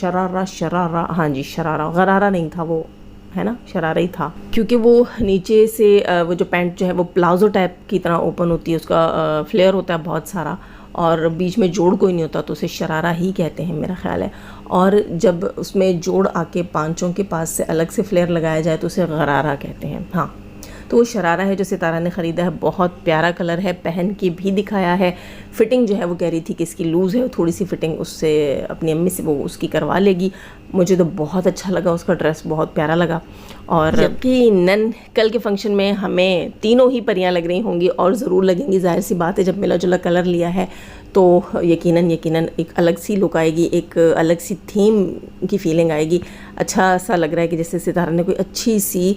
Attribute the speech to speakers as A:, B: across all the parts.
A: شرارہ ہاں جی شرارہ، غرارہ نہیں تھا وہ، ہے نا، شرارہ ہی تھا، کیونکہ وہ نیچے سے وہ جو پینٹ جو ہے وہ پلازو ٹائپ کی طرح اوپن ہوتی ہے، اس کا فلیئر ہوتا ہے بہت سارا، اور بیچ میں جوڑ کوئی نہیں ہوتا، تو اسے شرارہ ہی کہتے ہیں میرا خیال ہے. اور جب اس میں جوڑ آ کے پانچوں کے پاس سے الگ سے فلیئر لگایا جائے تو اسے غرارہ کہتے ہیں. ہاں تو وہ شرارہ ہے جو ستارہ نے خریدا ہے، بہت پیارا کلر ہے، پہن کے بھی دکھایا ہے. فٹنگ جو ہے وہ کہہ رہی تھی کہ اس کی لوز ہے، تھوڑی سی فٹنگ اس سے اپنی امی سے وہ اس کی کروا لے گی. مجھے تو بہت اچھا لگا، اس کا ڈریس بہت پیارا لگا، اور یقیناً کل کے فنکشن میں ہمیں تینوں ہی پریاں لگ رہی ہوں گی، اور ضرور لگیں گی. ظاہر سی بات ہے جب ملا جلا کلر لیا ہے تو یقیناً ایک الگ سی لک آئے گی، ایک الگ سی تھیم کی فیلنگ آئے گی. اچھا سا لگ رہا ہے کہ جیسے ستارہ نے کوئی اچھی سی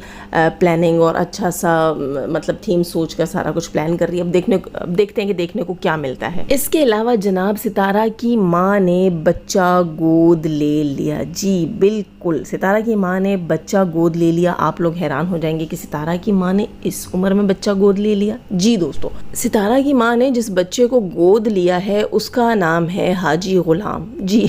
A: پلاننگ اور اچھا سا مطلب تھیم سوچ کر سارا کچھ پلان کر رہی ہے. اب دیکھتے ہیں کہ دیکھنے کو کیا ملتا ہے. اس کے علاوہ جناب ستارہ کی ماں نے بچہ گود لے لیا. جی بالکل، ستارہ کی ماں نے بچہ گود لے لیا. آپ لوگ حیران ہو جائیں گے کہ ستارہ کی ماں نے اس عمر میں بچہ گود لے لیا. جی دوستو، ستارہ کی ماں نے جس بچے کو گود لیا ہے اس کا نام ہے حاجی غلام. جی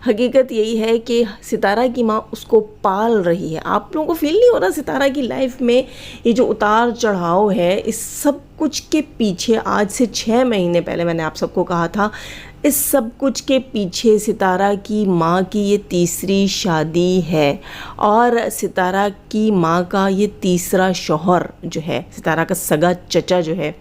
A: حقیقت یہی ہے کہ ستارہ کی ماں اس کو پال رہی ہے. آپ لوگوں کو فیل نہیں ہو رہا ستارہ کی لائف میں یہ جو اتار چڑھاؤ ہے، اس سب کچھ کے پیچھے آج سے 6 مہینے پہلے میں نے آپ سب کو کہا تھا، اس سب کچھ کے پیچھے ستارہ کی ماں کی یہ تیسری شادی ہے، اور ستارہ کی ماں کا یہ تیسرا شوہر جو ہے، ستارہ کا سگا چچا جو ہے،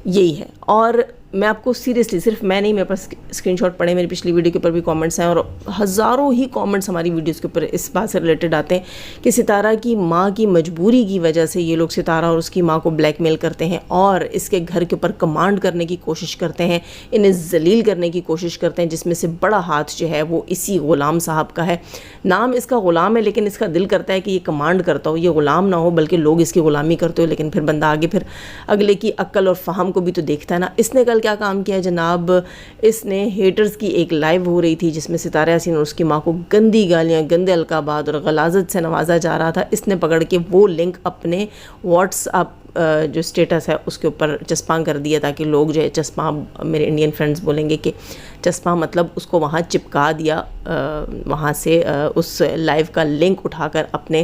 A: یہی ہے. اور میں آپ کو سیریسلی، صرف میں نہیں، میرے پاس اسکرین شاٹ پڑے، میری پچھلی ویڈیو کے اوپر بھی کامنٹس ہیں، اور ہزاروں ہی کامنٹس ہماری ویڈیوز کے اوپر اس بات سے ریلیٹڈ آتے ہیں کہ ستارہ کی ماں کی مجبوری کی وجہ سے یہ لوگ ستارہ اور اس کی ماں کو بلیک میل کرتے ہیں، اور اس کے گھر کے اوپر کمانڈ کرنے کی کوشش کرتے ہیں، انہیں ذلیل کرنے کی کوشش کرتے ہیں، جس میں سے بڑا ہاتھ جو ہے وہ اسی غلام صاحب کا ہے. نام اس کا غلام ہے، لیکن اس کا دل کرتا ہے کہ یہ کمانڈ کرتا ہو، یہ غلام نہ ہو بلکہ لوگ اس کی غلامی کرتے ہو. لیکن پھر بندہ آگے پھر اگلے کی عقل اور فہم کو بھی تو دیکھتا ہے نا. اس نے کل کیا کام کیا جناب، اس نے ہیٹرز کی ایک لائیو ہو رہی تھی جس میں ستارہ یاسین اور اس کی ماں کو گندی گالیاں، گندے القابات اور غلاظت سے نوازا جا رہا تھا. اس نے پکڑ کے وہ لنک اپنے واٹس ایپ جو اسٹیٹس ہے اس کے اوپر چسپاں کر دیا، تاکہ لوگ جو ہے چسپاں، میرے انڈین فرینڈز بولیں گے کہ چسپاں مطلب اس کو وہاں چپکا دیا، وہاں سے اس لائیو کا لنک اٹھا کر اپنے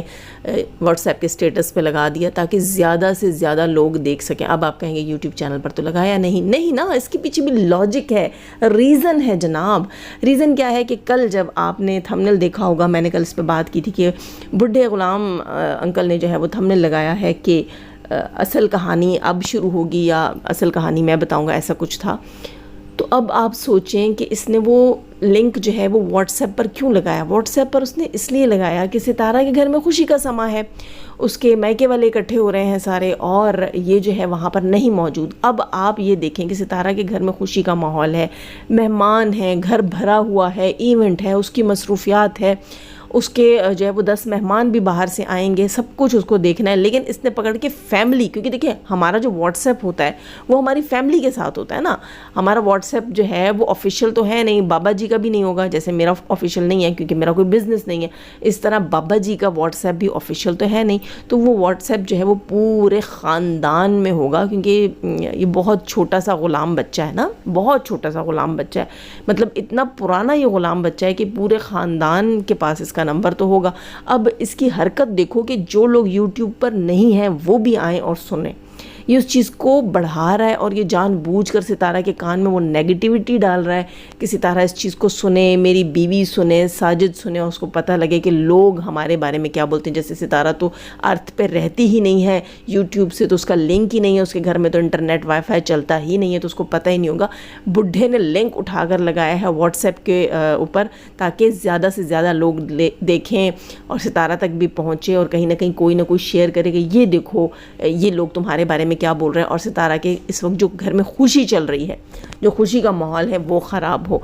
A: واٹس ایپ کے اسٹیٹس پہ لگا دیا تاکہ زیادہ سے زیادہ لوگ دیکھ سکیں. اب آپ کہیں گے یوٹیوب چینل پر تو لگایا نہیں نا، اس کے پیچھے بھی لاجک ہے، ریزن ہے جناب. ریزن کیا ہے کہ کل جب آپ نے تھمبنیل دیکھا ہوگا، میں نے کل اس پہ بات کی تھی کہ بڈھے غلام انکل نے جو ہے وہ تھمبنیل لگایا ہے کہ اصل کہانی اب شروع ہوگی یا اصل کہانی میں بتاؤں گا، ایسا کچھ تھا. تو اب آپ سوچیں کہ اس نے وہ لنک جو ہے وہ واٹس ایپ پر کیوں لگایا. واٹس ایپ پر اس نے اس لیے لگایا کہ ستارہ کے گھر میں خوشی کا سما ہے، اس کے میکے والے اکٹھے ہو رہے ہیں سارے، اور یہ جو ہے وہاں پر نہیں موجود. اب آپ یہ دیکھیں کہ ستارہ کے گھر میں خوشی کا ماحول ہے، مہمان ہیں، گھر بھرا ہوا ہے، ایونٹ ہے، اس کی مصروفیات ہے، اس کے جو ہے وہ 10 مہمان بھی باہر سے آئیں گے، سب کچھ اس کو دیکھنا ہے. لیکن اس نے پکڑ کے فیملی، کیونکہ دیکھیں ہمارا جو واٹس ایپ ہوتا ہے وہ ہماری فیملی کے ساتھ ہوتا ہے نا. ہمارا واٹس ایپ جو ہے وہ آفیشیل تو ہے نہیں، بابا جی کا بھی نہیں ہوگا، جیسے میرا آفیشیل نہیں ہے کیونکہ میرا کوئی بزنس نہیں ہے، اس طرح بابا جی کا واٹس ایپ بھی آفیشیل تو ہے نہیں. تو وہ واٹس ایپ جو ہے وہ پورے خاندان میں ہوگا، کیونکہ یہ بہت چھوٹا سا غلام بچہ ہے نا، بہت چھوٹا سا غلام بچہ ہے، مطلب اتنا پرانا یہ غلام بچہ ہے کہ پورے خاندان کے پاس اس کا نمبر تو ہوگا. اب اس کی حرکت دیکھو کہ جو لوگ یوٹیوب پر نہیں ہیں وہ بھی آئیں اور سنیں. یہ اس چیز کو بڑھا رہا ہے، اور یہ جان بوجھ کر ستارہ کے کان میں وہ نیگیٹیوٹی ڈال رہا ہے کہ ستارہ اس چیز کو سنے، میری بیوی سنے، ساجد سنے، اور اس کو پتہ لگے کہ لوگ ہمارے بارے میں کیا بولتے ہیں. جیسے ستارہ تو ارتھ پہ رہتی ہی نہیں ہے، یوٹیوب سے تو اس کا لنک ہی نہیں ہے، اس کے گھر میں تو انٹرنیٹ وائی فائی چلتا ہی نہیں ہے، تو اس کو پتہ ہی نہیں ہوگا. بڈھے نے لنک اٹھا کر لگایا ہے واٹس ایپ کے اوپر تاکہ زیادہ سے زیادہ لوگ دیکھیں اور ستارہ تک بھی پہنچے، اور کہیں نہ کہیں کوئی نہ کوئی شیئر کرے کہ یہ دیکھو یہ لوگ تمہارے بارے میں کیا بول رہے ہیں، اور ستارہ کے اس وقت جو گھر میں خوشی چل رہی ہے، جو خوشی کا ماحول ہے، وہ خراب ہو.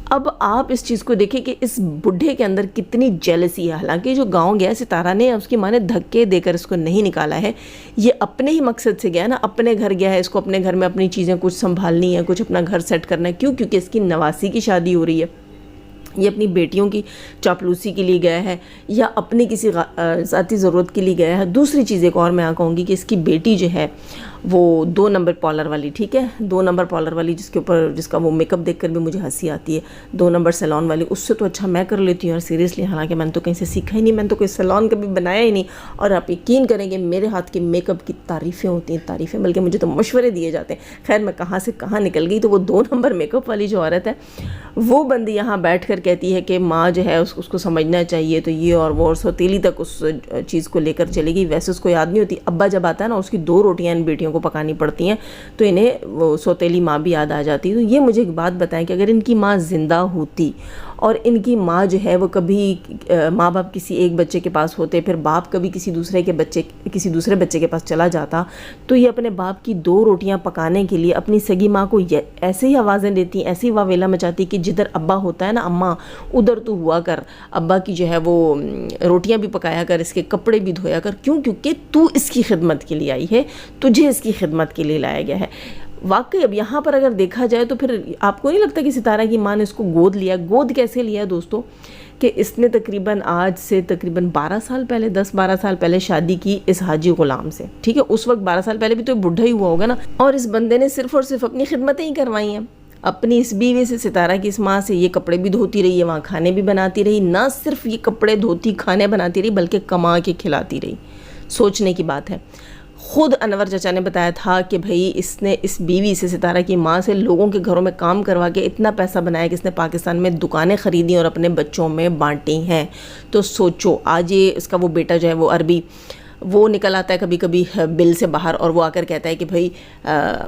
A: اب آپ اس چیز کو دیکھیں کہ اس بڈھے کے اندر کتنی جیلسی ہے. حالانکہ جو گاؤں گیا ستارہ نے، اس کی ماں نے دھکے دے کر اس کو نہیں نکالا ہے، یہ اپنے ہی مقصد سے گیا نا، اپنے گھر گیا ہے، اس کو اپنے گھر میں اپنی چیزیں کچھ سنبھالنی ہے، کچھ اپنا گھر سیٹ کرنا ہے. کیوں؟ کیونکہ اس کی نواسی کی شادی ہو رہی ہے. یہ اپنی بیٹیوں کی چاپلوسی کے لیے گیا ہے یا اپنی کسی ذاتی ضرورت کے لیے گیا ہے. دوسری چیز ایک اور میں کہوں گی کہ اس کی بیٹی جو ہے وہ 2 نمبر پالر والی، ٹھیک ہے، 2 نمبر پالر والی جس کا وہ میک اپ دیکھ کر بھی مجھے ہنسی آتی ہے، 2 نمبر سیلون والی، اس سے تو اچھا میں کر لیتی ہوں. اور سیریسلی حالانکہ میں نے تو کہیں سے سیکھا ہی نہیں، میں نے تو کوئی سیلون کبھی بنایا ہی نہیں. اور آپ یقین کریں کہ میرے ہاتھ کے میک اپ کی تعریفیں ہوتی ہیں، تعریفیں، بلکہ مجھے تو مشورے دیے جاتے ہیں. خیر میں کہاں سے کہاں نکل گئی. تو وہ 2 نمبر میک اپ والی جو عورت ہے وہ بندی یہاں بیٹھ کر کہتی ہے کہ ماں جو ہے اس کو سمجھنا چاہیے، تو یہ اور وہ، اور سوتیلی تک اس چیز کو لے کر چلے گی. ویسے اس کو یاد نہیں ہوتی، ابا جب آتا ہے نا اس کی 2 روٹیاں ان بیٹیوں کو پکانی پڑتی ہیں تو انہیں وہ سوتیلی ماں بھی یاد آ جاتی. تو یہ مجھے ایک بات بتائیں کہ اگر ان کی ماں زندہ ہوتی اور ان کی ماں جو ہے وہ کبھی ماں باپ کسی ایک بچے کے پاس ہوتے، پھر باپ کبھی کسی دوسرے بچے کے پاس چلا جاتا، تو یہ اپنے باپ کی 2 روٹیاں پکانے کے لیے اپنی سگی ماں کو ایسے ہی آوازیں دیتی، ایسی واویلا مچاتی کہ جدھر ابا ہوتا ہے نا اماں، ادھر تو ہوا کر، ابا کی جو ہے وہ روٹیاں بھی پکایا کر، اس کے کپڑے بھی دھویا کر. کیوں؟ کیونکہ تو اس کی خدمت کے لیے آئی ہے، تجھے اس کی خدمت کے لیے لایا گیا ہے. واقعی اب یہاں پر اگر دیکھا جائے تو پھر آپ کو نہیں لگتا کہ ستارہ کی ماں نے اس کو گود لیا؟ گود کیسے لیا دوستو؟ کہ اس نے آج سے تقریباً 12 سال پہلے، 10-12 سال پہلے شادی کی اس حاجی غلام سے، ٹھیک ہے. اس وقت 12 سال پہلے بھی تو بڈھا ہی ہوا ہوگا نا. اور اس بندے نے صرف اور صرف اپنی خدمتیں ہی کروائی ہیں اپنی اس بیوی سے، ستارہ کی اس ماں سے. یہ کپڑے بھی دھوتی رہی ہے، وہاں کھانے بھی بناتی رہی. نہ صرف یہ کپڑے دھوتی، کھانے بناتی رہی، بلکہ کما کے کھلاتی رہی. سوچنے کی بات ہے. خود انور چچا نے بتایا تھا کہ بھئی اس نے اس بیوی سے، ستارہ کی ماں سے، لوگوں کے گھروں میں کام کروا کے اتنا پیسہ بنایا کہ اس نے پاکستان میں دکانیں خریدی اور اپنے بچوں میں بانٹی ہیں. تو سوچو آج یہ اس کا وہ بیٹا جو ہے وہ عربی، وہ نکل آتا ہے کبھی کبھی بل سے باہر، اور وہ آ کر کہتا ہے کہ بھئی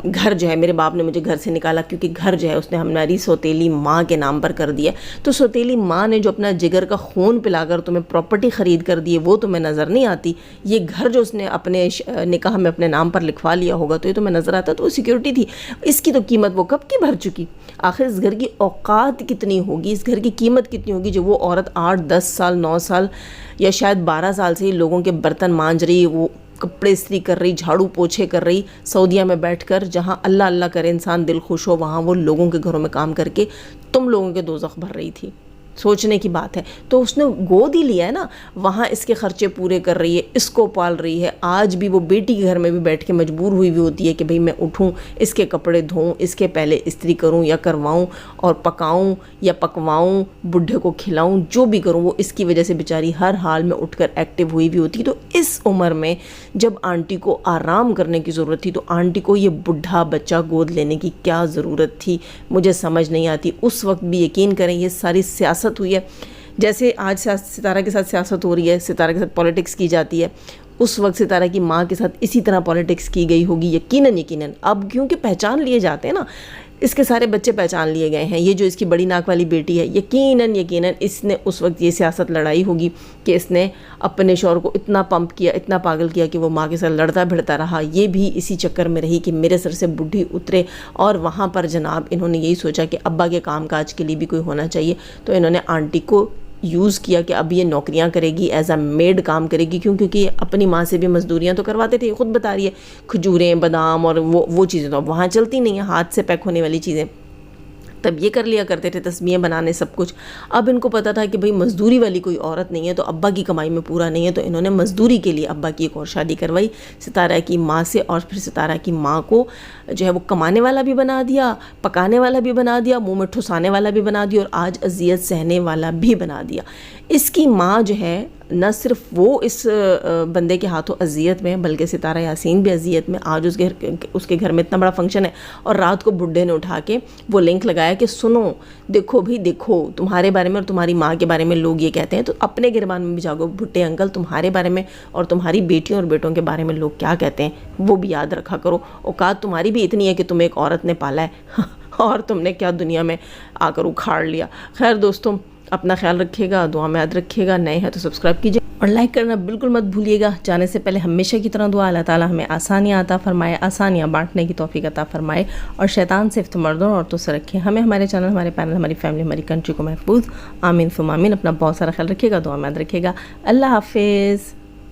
A: گھر جو ہے میرے باپ نے مجھے گھر سے نکالا کیونکہ گھر جو ہے اس نے ہماری سوتیلی ماں کے نام پر کر دیا. تو سوتیلی ماں نے جو اپنا جگر کا خون پلا کر تمہیں پراپرٹی خرید کر دی ہے وہ تمہیں نظر نہیں آتی. یہ گھر جو اس نے اپنے نکاح میں اپنے نام پر لکھوا لیا ہوگا تو یہ تمہیں نظر آتا. تو سیکیورٹی تھی، اس کی تو قیمت وہ کب کی بھر چکی. آخر اس گھر کی اوقات کتنی ہوگی، اس گھر کی قیمت کتنی ہوگی جو وہ عورت 8-10 سال 9 سال یا شاید 12 سال سے ہی لوگوں کے برتن مانج رہی، وہ کپڑے استری کر رہی، جھاڑو پوچھے کر رہی، سعودیہ میں بیٹھ کر، جہاں اللہ اللہ کرے انسان دل خوش ہو، وہاں وہ لوگوں کے گھروں میں کام کر کے تم لوگوں کے دوزخ بھر رہی تھی. سوچنے کی بات ہے. تو اس نے گود ہی لیا ہے نا، وہاں اس کے خرچے پورے کر رہی ہے، اس کو پال رہی ہے. آج بھی وہ بیٹی کے گھر میں بھی بیٹھ کے مجبور ہوئی ہوتی ہے کہ بھئی میں اٹھوں، اس کے کپڑے دھوؤں، اس کے پہلے استری کروں یا کرواؤں، اور پکاؤں یا پکواؤں، بڈھے کو کھلاؤں، جو بھی کروں وہ اس کی وجہ سے بیچاری ہر حال میں اٹھ کر ایکٹیو ہوئی بھی ہوتی. تو اس عمر میں جب آنٹی کو آرام کرنے کی ضرورت تھی تو آنٹی کو یہ بڈھا بچہ گود لینے کی کیا ضرورت تھی؟ مجھے سمجھ نہیں آتی. اس وقت بھی یقین کریں یہ ساری سیاست ہوئی ہے، جیسے آج ستارہ کے ساتھ سیاست ہو رہی ہے، ستارہ کے ساتھ پولیٹکس کی جاتی ہے، اس وقت ستارہ کی ماں کے ساتھ اسی طرح پولیٹکس کی گئی ہوگی یقیناً. اب کیونکہ پہچان لیے جاتے ہیں نا، اس کے سارے بچے پہچان لیے گئے ہیں. یہ جو اس کی بڑی ناک والی بیٹی ہے، یقیناً اس نے اس وقت یہ سیاست لڑائی ہوگی کہ اس نے اپنے شوہر کو اتنا پمپ کیا، اتنا پاگل کیا کہ وہ ماں کے ساتھ لڑتا بھڑتا رہا. یہ بھی اسی چکر میں رہی کہ میرے سر سے بڈھی اترے. اور وہاں پر جناب انہوں نے یہی سوچا کہ ابا کے کام کاج کے لیے بھی کوئی ہونا چاہیے، تو انہوں نے آنٹی کو یوز کیا کہ اب یہ نوکریاں کرے گی، ایز اے میڈ کام کرے گی. کیونکہ یہ اپنی ماں سے بھی مزدوریاں تو کرواتے تھے، خود بتا رہی ہے، کھجوریں، بادام اور وہ چیزیں تو اب وہاں چلتی نہیں ہیں، ہاتھ سے پیک ہونے والی چیزیں. تب یہ کر لیا کرتے تھے، تسبیحیں بنانے، سب کچھ. اب ان کو پتا تھا کہ بھئی مزدوری والی کوئی عورت نہیں ہے تو ابا کی کمائی میں پورا نہیں ہے، تو انہوں نے مزدوری کے لیے ابا کی ایک اور شادی کروائی ستارہ کی ماں سے. اور پھر ستارہ کی ماں کو جو ہے وہ کمانے والا بھی بنا دیا، پکانے والا بھی بنا دیا، منہ میں ٹھسانے والا بھی بنا دیا، اور آج اذیت سہنے والا بھی بنا دیا. اس کی ماں جو ہے نہ صرف وہ اس بندے کے ہاتھوں اذیت میں، بلکہ ستارہ یاسین بھی اذیت میں. آج اس کے گھر میں اتنا بڑا فنکشن ہے اور رات کو بڈھے نے اٹھا کے وہ لنک لگایا کہ سنو، دیکھو بھئی، دیکھو تمہارے بارے میں اور تمہاری ماں کے بارے میں لوگ یہ کہتے ہیں، تو اپنے گربان میں بھی جاگو بھٹے انکل، تمہارے بارے میں اور تمہاری بیٹیوں اور بیٹوں کے بارے میں لوگ کیا کہتے ہیں وہ بھی یاد رکھا کرو. اوقات تمہاری بھی اتنی ہے کہ تمہیں ایک عورت نے پالا ہے اور تم نے کیا دنیا میں آ کر اکھاڑ لیا. خیر دوستوں، اپنا خیال رکھیے گا، دعا میں یاد رکھیے گا. نئے ہیں تو سبسکرائب کیجیے اور لائک کرنا بالکل مت بھولیے گا. جانے سے پہلے ہمیشہ کی طرح دعا، اللہ تعالیٰ ہمیں آسانیاں عطا فرمائے، آسانیاں بانٹنے کی توفیق عطا فرمائے، اور شیطان سے صرف مردوں اور عورتوں سے رکھے. ہمیں، ہمارے چینل، ہمارے پینل، ہماری فیملی، ہماری کنٹری کو محفوظ. آمین ثم آمین. اپنا بہت سارا خیال رکھیے گا، دعا میں یاد رکھیے گا. اللہ حافظ.